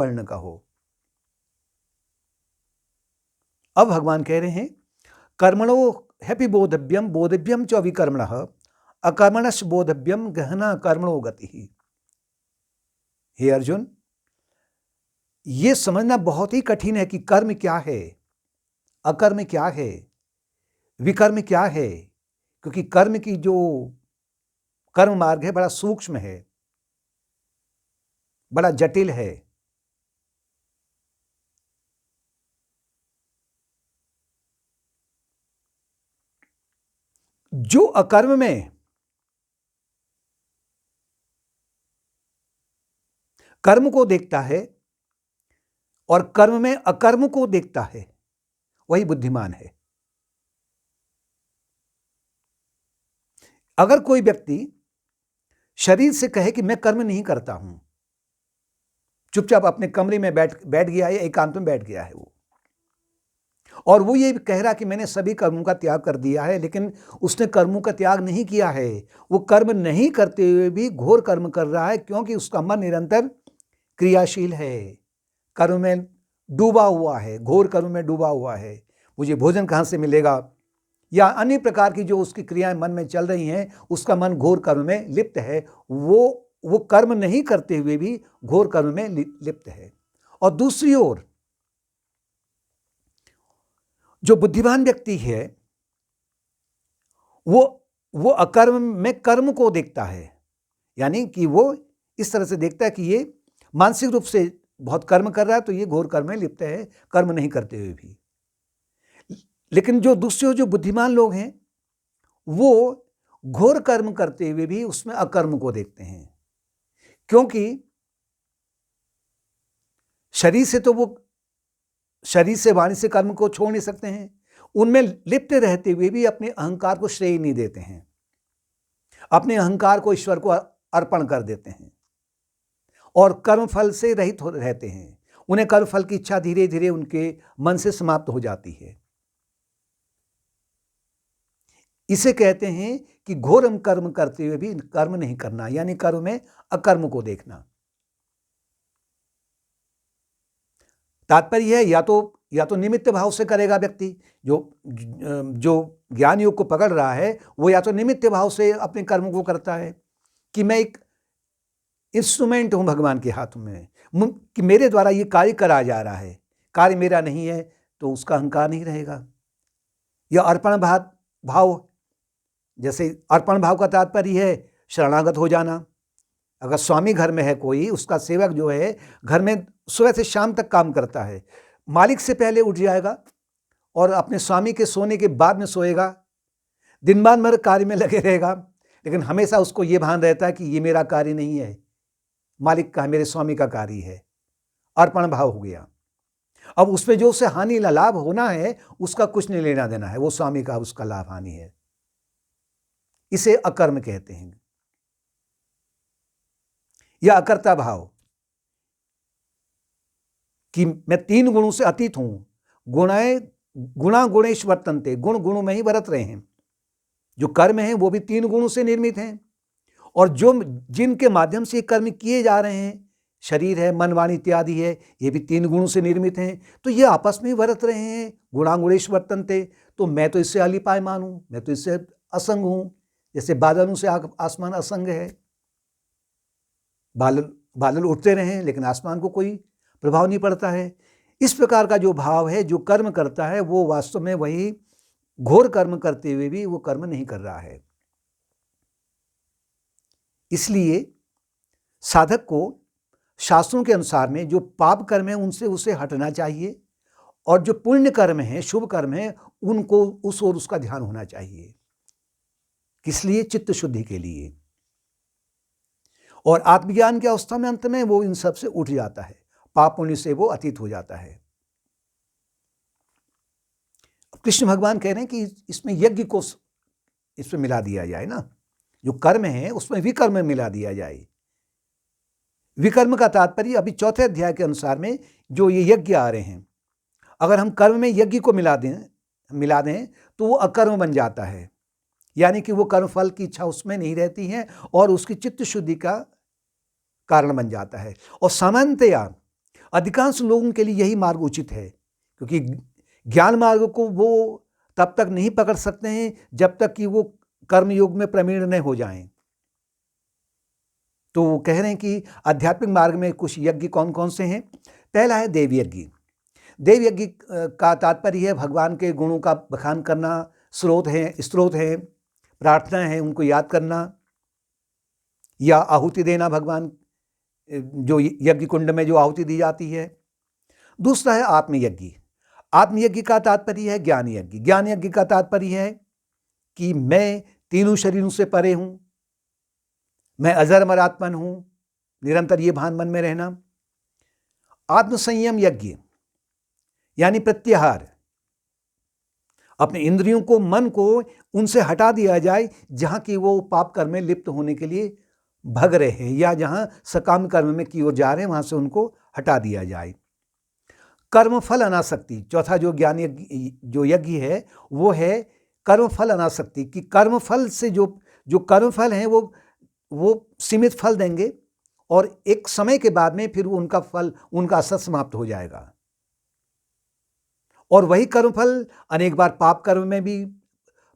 वर्ण का हो। अब भगवान कह रहे हैं कर्मणो हैप्पी बोधव्यम बोधव्यम च अविकर्मणः अकर्मणस्य बोधव्यम गहना कर्मणो गति। हे अर्जुन, ये समझना बहुत ही कठिन है कि कर्म क्या है, अकर्म क्या है, विकर्म क्या है, क्योंकि कर्म की जो कर्म मार्ग है बड़ा सूक्ष्म है, बड़ा जटिल है। जो अकर्म में कर्म को देखता है और कर्म में अकर्म को देखता है, वही बुद्धिमान है। अगर कोई व्यक्ति शरीर से कहे कि मैं कर्म नहीं करता हूं, चुपचाप अपने कमरे में बैठ गया है, एकांत में बैठ गया है वो, और वो ये कह रहा कि मैंने सभी कर्मों का त्याग कर दिया है, लेकिन उसने कर्मों का त्याग नहीं किया है। वो कर्म नहीं करते हुए भी घोर कर्म कर रहा है, क्योंकि उसका मन निरंतर क्रियाशील है, कर्म में डूबा हुआ है, घोर कर्म में डूबा हुआ है। मुझे भोजन कहाँ से मिलेगा, या अन्य प्रकार की जो उसकी क्रियाएं मन में चल रही हैं, उसका मन घोर कर्म में लिप्त है। वो कर्म नहीं करते हुए भी घोर कर्म में लिप्त है। और दूसरी ओर जो बुद्धिमान व्यक्ति है वो अकर्म में कर्म को देखता है, यानी कि वो इस तरह से देखता है कि ये मानसिक रूप से बहुत कर्म कर रहा है, तो ये घोर कर्म में लिप्त है, कर्म नहीं करते हुए भी। लेकिन जो दूसरे जो बुद्धिमान लोग हैं, वो घोर कर्म करते हुए भी उसमें अकर्म को देखते हैं, क्योंकि शरीर से वाणी से कर्म को छोड़ नहीं सकते हैं। उनमें लिप्त रहते हुए भी अपने अहंकार को श्रेय नहीं देते हैं, अपने अहंकार को ईश्वर को अर्पण कर देते हैं और कर्मफल से रहित रहते हैं। उन्हें कर्मफल की इच्छा धीरे धीरे उनके मन से समाप्त हो जाती है। इसे कहते हैं कि घोर कर्म करते हुए भी कर्म नहीं करना, यानी कर्म में अकर्म को देखना। तात्पर्य है या तो निमित्त भाव से करेगा व्यक्ति, जो ज्ञान योग को पकड़ रहा है, वो या तो निमित्त भाव से अपने कर्म को करता है कि मैं एक इंस्ट्रूमेंट हूं भगवान के हाथ में, कि मेरे द्वारा ये कार्य करा जा रहा है, कार्य मेरा नहीं है, तो उसका अहंकार नहीं रहेगा। या अर्पण भाव, जैसे अर्पण भाव का तात्पर्य है शरणागत हो जाना। अगर स्वामी घर में है कोई, उसका सेवक जो है घर में सुबह से शाम तक काम करता है, मालिक से पहले उठ जाएगा और अपने स्वामी के सोने के बाद में सोएगा, दिन भर कार्य में लगे रहेगा, लेकिन हमेशा उसको ये भान रहता है कि ये मेरा कार्य नहीं है, मालिक का, मेरे स्वामी का कार्य है। अर्पण भाव हो गया। अब उसमें जो उसे हानि लाभ होना है, उसका कुछ नहीं लेना देना है, वो स्वामी का उसका लाभ हानि है। इसे अकर्म कहते हैं। या अकर्ता भाव कि मैं 3 गुणों से अतीत हूं, गुणा गुणेश वर्तन्ते, गुण गुणों में ही बरत रहे हैं। जो कर्म हैं वो भी 3 गुणों से निर्मित हैं, और जिनके माध्यम से कर्म किए जा रहे हैं, शरीर है, मन, वाणी इत्यादि है, ये भी 3 गुणों से निर्मित हैं। तो ये आपस में बरत रहे हैं, गुणा गुणेश वर्तन्ते। तो मैं तो इससे अलिपायमान हूं, मैं तो इससे असंग हूं, जैसे बादलों से आसमान असंग है। बादल उठते रहे लेकिन आसमान को कोई प्रभाव नहीं पड़ता है। इस प्रकार का जो भाव है, जो कर्म करता है, वो वास्तव में वही घोर कर्म करते हुए भी वो कर्म नहीं कर रहा है। इसलिए साधक को शास्त्रों के अनुसार में जो पाप कर्म है उनसे उसे हटना चाहिए, और जो पुण्य कर्म है, शुभ कर्म है, उनको उस ओर उसका ध्यान होना चाहिए। किस लिए? चित्त शुद्धि के लिए। और आत्मज्ञान की अवस्था में अंत में वो इन सब से उठ जाता है, पाप पुण्य से वो अतीत हो जाता है। कृष्ण भगवान कह रहे हैं कि इसमें यज्ञ को इसमें मिला दिया जाए ना, जो कर्म है उसमें विकर्म मिला दिया जाए। विकर्म का तात्पर्य अभी 4थे अध्याय के अनुसार में जो ये यज्ञ आ रहे हैं, अगर हम कर्म में यज्ञ को मिला दें तो वो अकर्म बन जाता है, यानी कि वो कर्म फल की इच्छा उसमें नहीं रहती है और उसकी चित्त शुद्धि का कारण बन जाता है। और सामान्यतया अधिकांश लोगों के लिए यही मार्ग उचित है, क्योंकि ज्ञान मार्ग को वो तब तक नहीं पकड़ सकते हैं जब तक कि वो कर्मयोग में प्रवीण न हो जाएं। तो वो कह रहे हैं कि आध्यात्मिक मार्ग में कुछ यज्ञ कौन कौन से हैं। पहला है देव यज्ञ। देव यज्ञ का तात्पर्य है भगवान के गुणों का बखान करना, स्रोत है, प्रार्थना है, उनको याद करना या आहुति देना, भगवान जो यज्ञ कुंड में जो आहुति दी जाती है। दूसरा है आत्मयज्ञ। आत्मयज्ञ का तात्पर्य है ज्ञान यज्ञ। ज्ञान यज्ञ का तात्पर्य है कि मैं तीनों शरीरों से परे हूं, मैं अजर अमर आत्मन हूं, निरंतर ये भान मन में रहना। आत्मसंयम यज्ञ यानी प्रत्याहार, अपने इंद्रियों को, मन को उनसे हटा दिया जाए जहां की वो पाप कर्म में लिप्त होने के लिए भग रहे हैं या जहां सकाम कर्म में की ओर जा रहे हैं, वहां से उनको हटा दिया जाए। कर्मफल अनासक्ति, चौथा जो ज्ञान जो यज्ञ है वो है कर्मफल अनासक्ति, कि कर्मफल से जो कर्मफल हैं वो सीमित फल देंगे और एक समय के बाद में फिर उनका फल, उनका असर समाप्त हो जाएगा। और वही कर्मफल अनेक बार पाप कर्म में भी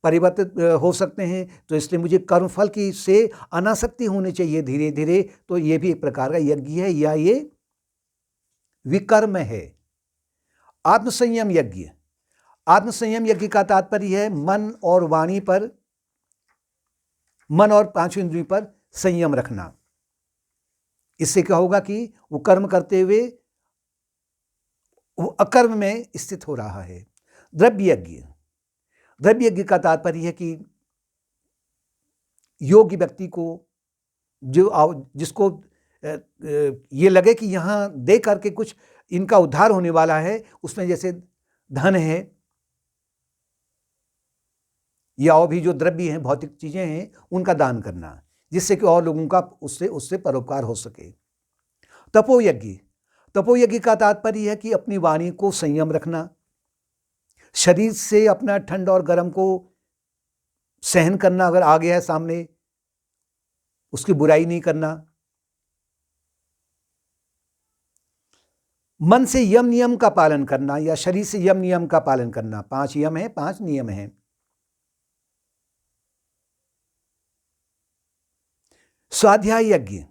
परिवर्तित हो सकते हैं। तो इसलिए मुझे कर्मफल की से अनासक्ति होनी चाहिए धीरे धीरे। तो ये भी एक प्रकार का यज्ञ है या ये विकर्म है। आत्मसंयम यज्ञ। आत्मसंयम यज्ञ का तात्पर्य है मन और वाणी पर, मन और पांचों इंद्रियों पर संयम रखना। इससे क्या होगा कि वो कर्म करते हुए वो अकर्म में स्थित हो रहा है। द्रव्य यज्ञ। द्रव्य यज्ञ का तात्पर्य है कि योग्य व्यक्ति को जिसको ये लगे कि यहां दे करके कुछ इनका उद्धार होने वाला है, उसमें जैसे धन है या और भी जो द्रव्य हैं, भौतिक चीजें हैं, उनका दान करना, जिससे कि और लोगों का उससे परोपकार हो सके। तपोयज्ञ। तपोयज्ञ का तात्पर्य है कि अपनी वाणी को संयम रखना, शरीर से अपना ठंड और गर्म को सहन करना, अगर आ गया है सामने उसकी बुराई नहीं करना। मन से यम नियम का पालन करना या शरीर से यम नियम का पालन करना। 5 यम है, 5 नियम है। स्वाध्याय यज्ञ।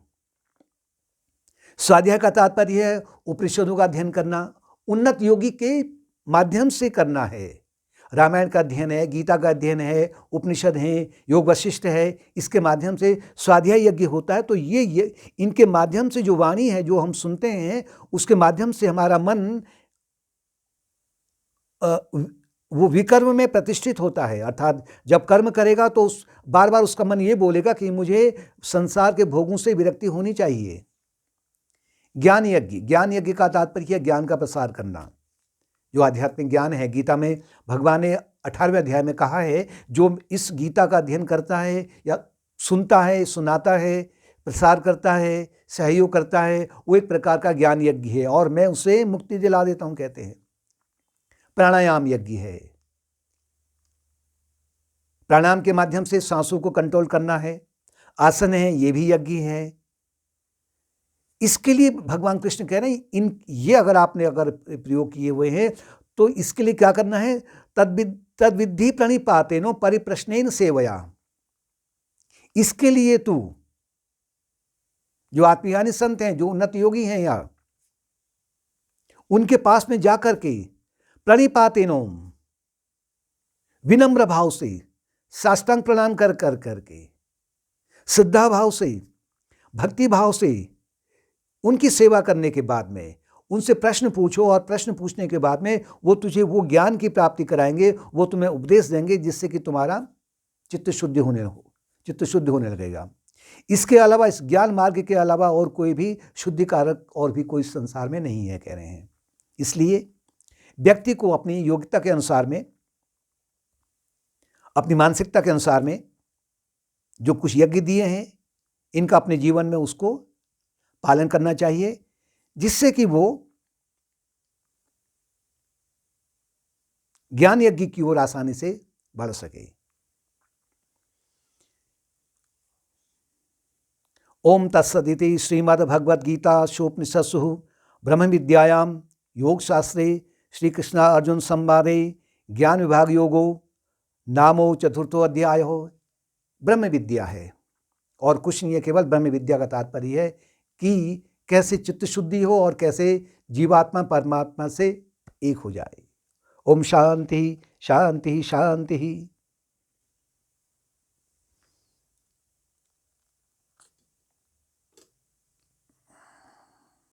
स्वाध्याय का तात्पर्य है उपनिषदों का अध्ययन करना, उन्नत योगी के माध्यम से करना है। रामायण का अध्ययन है, गीता का अध्ययन है, उपनिषद हैं, योग वशिष्ठ है, इसके माध्यम से स्वाध्याय यज्ञ होता है। तो ये इनके माध्यम से जो वाणी है, जो हम सुनते हैं, उसके माध्यम से हमारा मन वो विकर्म में प्रतिष्ठित होता है। अर्थात जब कर्म करेगा तो बार बार उसका मन ये बोलेगा कि मुझे संसार के भोगों से विरक्ति होनी चाहिए। ज्ञान यज्ञ। ज्ञान यज्ञ का तात्पर्य है ज्ञान का प्रसार करना। जो आध्यात्मिक ज्ञान है, गीता में भगवान ने 18वें अध्याय में कहा है, जो इस गीता का अध्ययन करता है या सुनता है, सुनाता है, प्रसार करता है, सहयोग करता है, वो एक प्रकार का ज्ञान यज्ञ है और मैं उसे मुक्ति दिला देता हूं, कहते हैं। प्राणायाम यज्ञ है। प्राणायाम के माध्यम से सांसों को कंट्रोल करना है। आसन है, ये भी यज्ञ है। इसके लिए भगवान कृष्ण कह रहे हैं ये अगर आपने प्रयोग किए हुए हैं तो इसके लिए क्या करना है, तद्विद्धि प्रणिपातेनो परिप्रश्नेन सेवया। इसके लिए तू, जो आत्मज्ञानी संत हैं, जो उन्नत योगी हैं, या उनके पास में जाकर के प्रणिपातेनो, विनम्र भाव से, साष्टांग प्रणाम कर करके, श्रद्धा भाव से, भक्ति भाव से उनकी सेवा करने के बाद में उनसे प्रश्न पूछो और प्रश्न पूछने के बाद में वो तुझे वो ज्ञान की प्राप्ति कराएंगे, वो तुम्हें उपदेश देंगे जिससे कि तुम्हारा चित्त शुद्ध होने लगेगा। इसके अलावा, इस ज्ञान मार्ग के अलावा और कोई भी शुद्धिकारक और भी कोई संसार में नहीं है, कह रहे हैं। इसलिए व्यक्ति को अपनी योग्यता के अनुसार में, अपनी मानसिकता के अनुसार में जो कुछ यज्ञ दिए हैं, इनका अपने जीवन में उसको पालन करना चाहिए, जिससे कि वो ज्ञान यज्ञ की ओर आसानी से बढ़ सके। ओम तत्सदिति श्रीमद् भगवद गीता उपनिषत्सु ब्रह्म विद्यायाम योग शास्त्रे श्री कृष्णा अर्जुन संवादे ज्ञान विभाग योगो नामो चतुर्थो अध्याय हो। ब्रह्म विद्या है और कुछ नहीं है, केवल ब्रह्म विद्या का तात्पर्य है कि कैसे चित्त शुद्धि हो और कैसे जीवात्मा परमात्मा से एक हो जाए। ओम शांति शांति शांति।